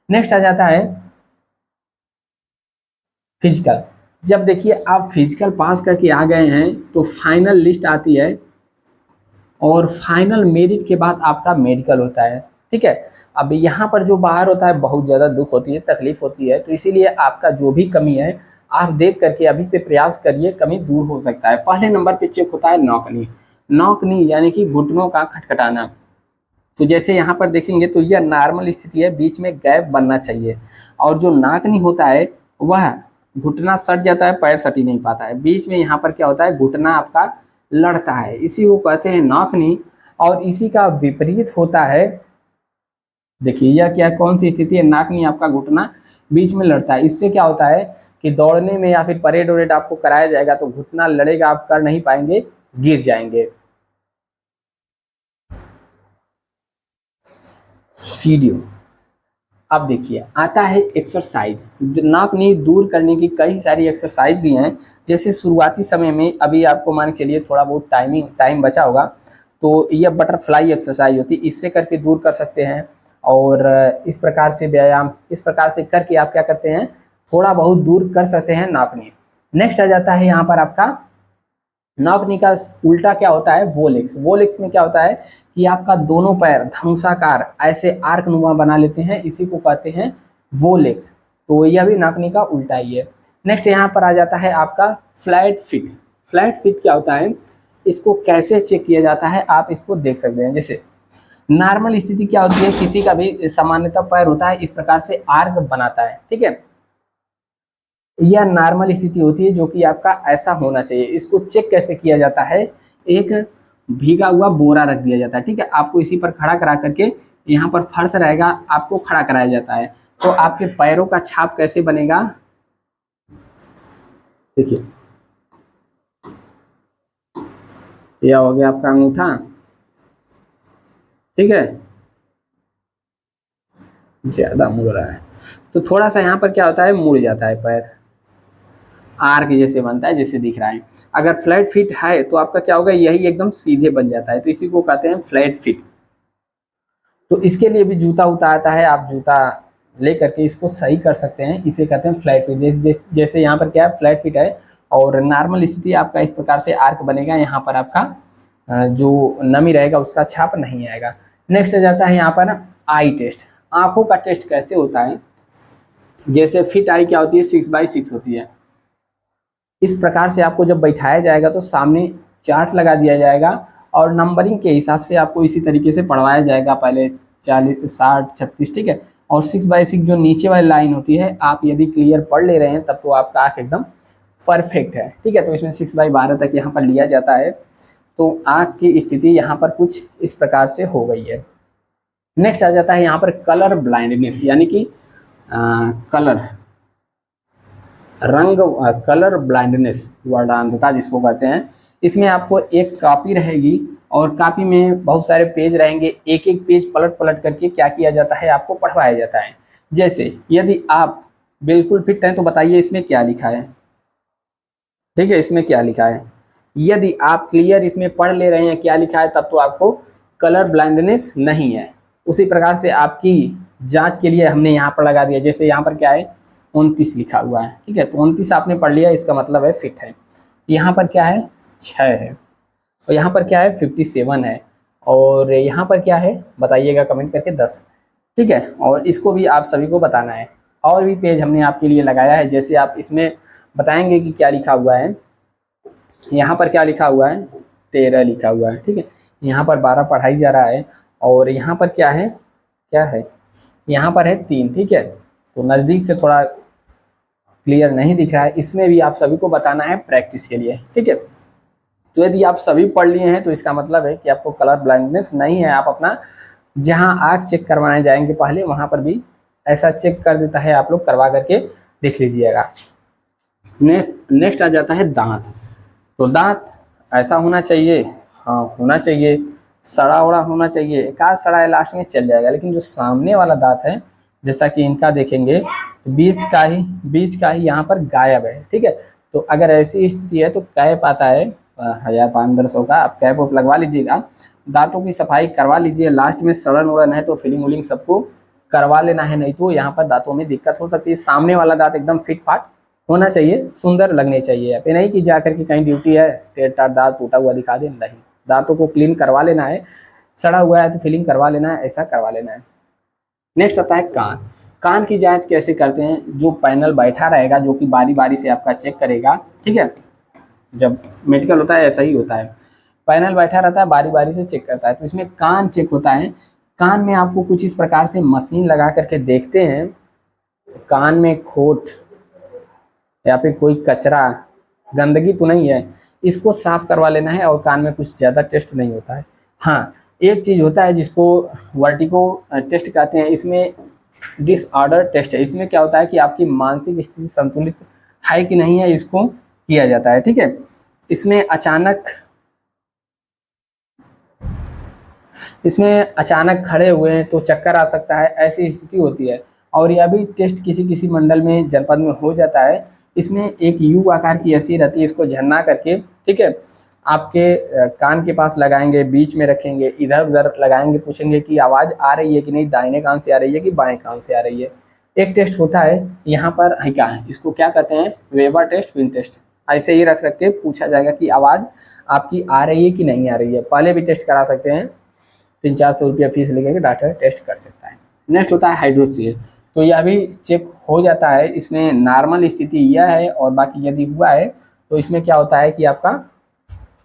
Next आ जाता है physical. जब देखिए आप फिजिकल पास करके आ गए हैं तो फाइनल लिस्ट आती है, और फाइनल मेरिट के बाद आपका मेडिकल होता है। ठीक है, अब यहाँ पर जो बाहर होता है बहुत ज़्यादा दुख होती है, तकलीफ होती है, तो इसीलिए आपका जो भी कमी है आप देख करके अभी से प्रयास करिए, कमी दूर हो सकता है। पहले नंबर पे चेक होता है नौकनी। नौकनी यानी कि घुटनों का खटखटाना। तो जैसे यहाँ पर देखेंगे तो यह नॉर्मल स्थिति है, बीच में गैप बनना चाहिए। और जो नाकनी होता है वह घुटना सट जाता है, पैर सट ही नहीं पाता है, बीच में यहाँ पर क्या होता है घुटना आपका लड़ता है, इसी को कहते हैं नाकनी। और इसी का विपरीत होता है, देखिए यह क्या कौन सी स्थिति है, नाकनी आपका घुटना बीच में लड़ता है। इससे क्या होता है कि दौड़ने में या फिर परेड वरेड आपको कराया जाएगा तो घुटना लड़ेगा, आप कर नहीं पाएंगे, गिर जाएंगे। वीडियो अब देखिए आता है एक्सरसाइज। नाकनी दूर करने की कई सारी एक्सरसाइज भी हैं। जैसे शुरुआती समय में अभी आपको मान के चलिए थोड़ा बहुत टाइम बचा होगा, तो यह बटरफ्लाई एक्सरसाइज होती है, इससे करके दूर कर सकते हैं। और इस प्रकार से व्यायाम इस प्रकार से करके आप क्या करते हैं, थोड़ा बहुत दूर कर सकते हैं नाकनी। नेक्स्ट आ जाता है यहाँ पर आपका नाकनी का उल्टा क्या होता है, वोलेक्स। वोलेक्स में क्या होता है कि आपका दोनों पैर धनुषाकार ऐसे आर्क नुमा बना लेते हैं, इसी को कहते हैं वोलेक्स। तो यह भी नाकनी का उल्टा ही है। नेक्स्ट यहाँ पर आ जाता है आपका फ्लैट फिट। फ्लैट फिट क्या होता है, इसको कैसे चेक किया जाता है आप इसको देख सकते हैं। जैसे नॉर्मल स्थिति क्या होती है, किसी का भी सामान्यतः पैर होता है इस प्रकार से आर्क बनाता है, ठीक है, यह नॉर्मल स्थिति होती है जो कि आपका ऐसा होना चाहिए। इसको चेक कैसे किया जाता है, एक भीगा हुआ बोरा रख दिया जाता है, ठीक है, आपको इसी पर खड़ा करा करके, यहाँ पर फर्श रहेगा, आपको खड़ा कराया जाता है। तो आपके पैरों का छाप कैसे बनेगा, देखिए यह हो गया आपका अंगूठा, ठीक है, ज्यादा मुड़ रहा है तो थोड़ा सा यहाँ पर क्या होता है, मुड़ जाता है पैर, आर्क जैसे बनता है जैसे दिख रहा है। अगर फ्लैट फिट है तो आपका क्या होगा, यही एकदम सीधे बन जाता है, तो इसी को कहते हैं फ्लैट फिट। तो इसके लिए भी जूता उता आता है, आप जूता ले करके इसको सही कर सकते हैं, इसे कहते हैं फ्लैट फिट। जैसे यहाँ पर क्या है, फ्लैट फिट है और नॉर्मल स्थिति आपका इस प्रकार से आर्क बनेगा, यहाँ पर आपका जो नमी रहेगा उसका छाप नहीं आएगा। नेक्स्ट आ जाता है यहाँ पर आई टेस्ट। आंखों का टेस्ट कैसे होता है, जैसे फिट आई क्या होती है, 6x6 होती है। इस प्रकार से आपको जब बैठाया जाएगा तो सामने चार्ट लगा दिया जाएगा और नंबरिंग के हिसाब से आपको इसी तरीके से पढ़वाया जाएगा, पहले 40 60 36, ठीक है। और 6x6 जो नीचे वाली लाइन होती है, आप यदि क्लियर पढ़ ले रहे हैं तब तो आपका आँख एकदम परफेक्ट है, ठीक है। तो इसमें 6/12 तक यहाँ पर लिया जाता है। तो आँख की स्थिति यहाँ पर कुछ इस प्रकार से हो गई है। नेक्स्ट आ जाता है यहाँ पर कलर ब्लाइंडनेस, यानी कि कलर ब्लाइंडनेस, वर्णांधता जिसको कहते हैं। इसमें आपको एक कॉपी रहेगी और कॉपी में बहुत सारे पेज रहेंगे, एक एक पेज पलट पलट करके क्या किया जाता है, आपको पढ़वाया जाता है। जैसे यदि आप बिल्कुल फिट हैं तो बताइए इसमें क्या लिखा है, ठीक है, इसमें क्या लिखा है। यदि आप क्लियर इसमें पढ़ ले रहे हैं क्या लिखा है, तब तो आपको कलर ब्लाइंडनेस नहीं है। उसी प्रकार से आपकी जांच के लिए हमने यहाँ पर लगा दिया, जैसे यहाँ पर क्या है 29 लिखा हुआ है, ठीक है, तो 29 आपने पढ़ लिया, इसका मतलब है फिट है। यहाँ पर क्या है 6 है, और यहाँ पर क्या है 57 है, और यहाँ पर क्या है बताइएगा कमेंट करके 10, ठीक है। और इसको भी आप सभी को बताना है। और भी पेज हमने आपके लिए लगाया है, जैसे आप इसमें बताएंगे कि क्या लिखा हुआ है। यहाँ पर क्या लिखा हुआ है, 13 लिखा हुआ है, ठीक है। यहाँ पर 12 पढ़ाई जा रहा है, और यहाँ पर क्या है, यहाँ पर है 3, ठीक है। तो नज़दीक से थोड़ा क्लियर नहीं दिख रहा है, इसमें भी आप सभी को बताना है प्रैक्टिस के लिए, ठीक है। तो यदि आप सभी पढ़ लिए हैं तो इसका मतलब है कि आपको कलर ब्लाइंडनेस नहीं है। आप अपना जहां आँख चेक करवाने जाएंगे पहले, वहां पर भी ऐसा चेक कर देता है, आप लोग करवा करके देख लीजिएगा। नेक्स्ट आ जाता है दांत। तो दांत ऐसा होना चाहिए, हाँ होना चाहिए, सड़ा उड़ा होना चाहिए, एक आध सड़ा लास्ट में चल जाएगा, लेकिन जो सामने वाला दांत है जैसा कि इनका देखेंगे तो बीच का ही यहाँ पर गायब है, ठीक है। तो अगर ऐसी स्थिति है तो कैप आता है 1500 का, आप कैप वैप लगवा लीजिएगा, दांतों की सफाई करवा लीजिए। लास्ट में सड़न उड़न है तो फिलिंग उलिंग सबको करवा लेना है, नहीं तो यहाँ पर दांतों में दिक्कत हो सकती है। सामने वाला दांत एकदम फिट फाट होना चाहिए, सुंदर लगने चाहिए। यहाँ पे नहीं कि जाकर के कहीं ड्यूटी है टेढ़ टाढ़ दांत टूटा हुआ दिखा दे, नहीं, दांतों को क्लीन करवा लेना है। सड़ा हुआ है तो फिलिंग करवा लेना है, ऐसा करवा लेना है। नेक्स्ट आता है कान। कान की जांच कैसे करते हैं? जो पैनल बैठा रहेगा जो कि बारी बारी से आपका चेक करेगा, ठीक है, जब मेडिकल होता है ऐसा ही होता है, पैनल बैठा रहता है बारी बारी से चेक करता है। तो इसमें कान चेक होता है। कान में आपको कुछ इस प्रकार से मशीन लगा करके देखते हैं, कान में खोट या फिर कोई कचरा गंदगी तो नहीं है, इसको साफ करवा लेना है। और कान में कुछ ज़्यादा टेस्ट नहीं होता है। हाँ, एक चीज़ होता है जिसको वर्टिगो टेस्ट कहते हैं, इसमें डिसऑर्डर टेस्ट है। इसमें क्या होता है कि आपकी मानसिक स्थिति संतुलित है कि नहीं है, इसको किया जाता है, ठीक है। इसमें अचानक खड़े हुए हैं तो चक्कर आ सकता है, ऐसी स्थिति होती है। और यह भी टेस्ट किसी किसी मंडल में, जनपद में हो जाता है। इसमें एक यू आकार की ऐसी रहती है, इसको झरना करके, ठीक है, आपके कान के पास लगाएंगे, बीच में रखेंगे, इधर उधर लगाएंगे, पूछेंगे कि आवाज़ आ रही है कि नहीं, दाहिने कान से आ रही है कि बाएं कान से आ रही है। एक टेस्ट होता है यहाँ पर है, क्या है, इसको क्या कहते हैं, वेबर टेस्ट, विन टेस्ट। ऐसे ही रख के पूछा जाएगा कि आवाज़ आपकी आ रही है कि नहीं आ रही है। पहले भी टेस्ट करा सकते हैं, 300-400 रुपया फीस लेके डॉक्टर टेस्ट कर सकता है। नेक्स्ट होता है हाइड्रोसील। तो यह भी चेक हो जाता है। इसमें नॉर्मल स्थिति यह है, और बाकी यदि हुआ है तो इसमें क्या होता है कि आपका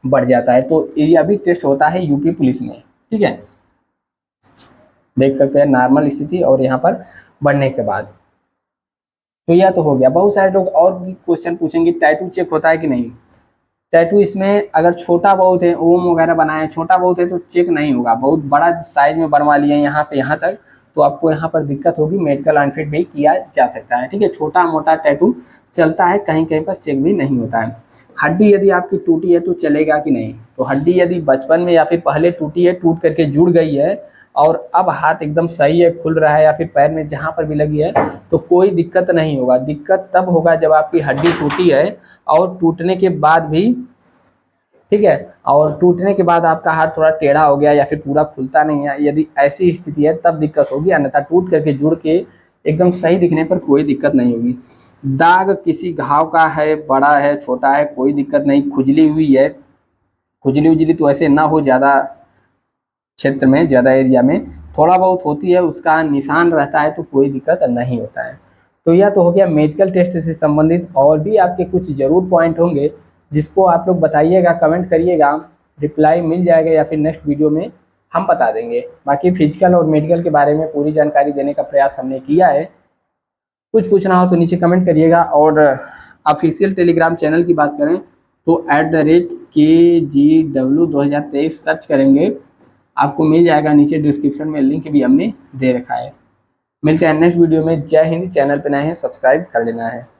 बढ़ जाता है। तो यह भी टेस्ट होता है यूपी पुलिस में, ठीक है, देख सकते हैं नॉर्मल स्थिति और यहाँ पर बढ़ने के बाद। तो यह तो हो गया। बहुत सारे लोग और भी क्वेश्चन पूछेंगे, टैटू चेक होता है कि नहीं। टैटू इसमें अगर छोटा बहुत है, ओम वगैरह बनाए, छोटा बहुत है तो चेक नहीं होगा। बहुत बड़ा साइज में बनवा लिए यहाँ से यहाँ तक तो आपको यहाँ पर दिक्कत होगी, मेडिकल अनफिट भी किया जा सकता है, ठीक है। छोटा मोटा टैटू चलता है, कहीं कहीं पर चेक भी नहीं होता है। हड्डी यदि आपकी टूटी है तो चलेगा कि नहीं। तो हड्डी यदि बचपन में या फिर पहले टूटी है, टूट करके जुड़ गई है और अब हाथ एकदम सही है, खुल रहा है, या फिर पैर में जहाँ पर भी लगी है, तो कोई दिक्कत नहीं होगा। दिक्कत तब होगा जब आपकी हड्डी टूटी है और टूटने के बाद भी, ठीक है, और टूटने के बाद आपका हाथ थोड़ा टेढ़ा हो गया या फिर पूरा खुलता नहीं है, यदि ऐसी स्थिति है तब दिक्कत होगी। अन्यथा टूट करके जुड़ के एकदम सही दिखने पर कोई दिक्कत नहीं होगी। दाग किसी घाव का है, बड़ा है, छोटा है, कोई दिक्कत नहीं। खुजली हुई है, खुजली उजली तो ऐसे ना हो, ज़्यादा क्षेत्र में, ज़्यादा एरिया में थोड़ा बहुत होती है, उसका निशान रहता है तो कोई दिक्कत नहीं होता है। तो यह तो हो गया मेडिकल टेस्ट से संबंधित। और भी आपके कुछ ज़रूर पॉइंट होंगे जिसको आप लोग बताइएगा, कमेंट करिएगा, रिप्लाई मिल जाएगा या फिर नेक्स्ट वीडियो में हम बता देंगे। बाकी फिजिकल और मेडिकल के बारे में पूरी जानकारी देने का प्रयास हमने किया है। कुछ पूछना हो तो नीचे कमेंट करिएगा। और ऑफिशियल टेलीग्राम चैनल की बात करें तो @KGW 2023 सर्च करेंगे, आपको मिल जाएगा। नीचे डिस्क्रिप्शन में लिंक भी हमने दे रखा है। मिलते हैं नेक्स्ट वीडियो में। जय हिंद। चैनल पर नए हैं सब्सक्राइब कर लेना है।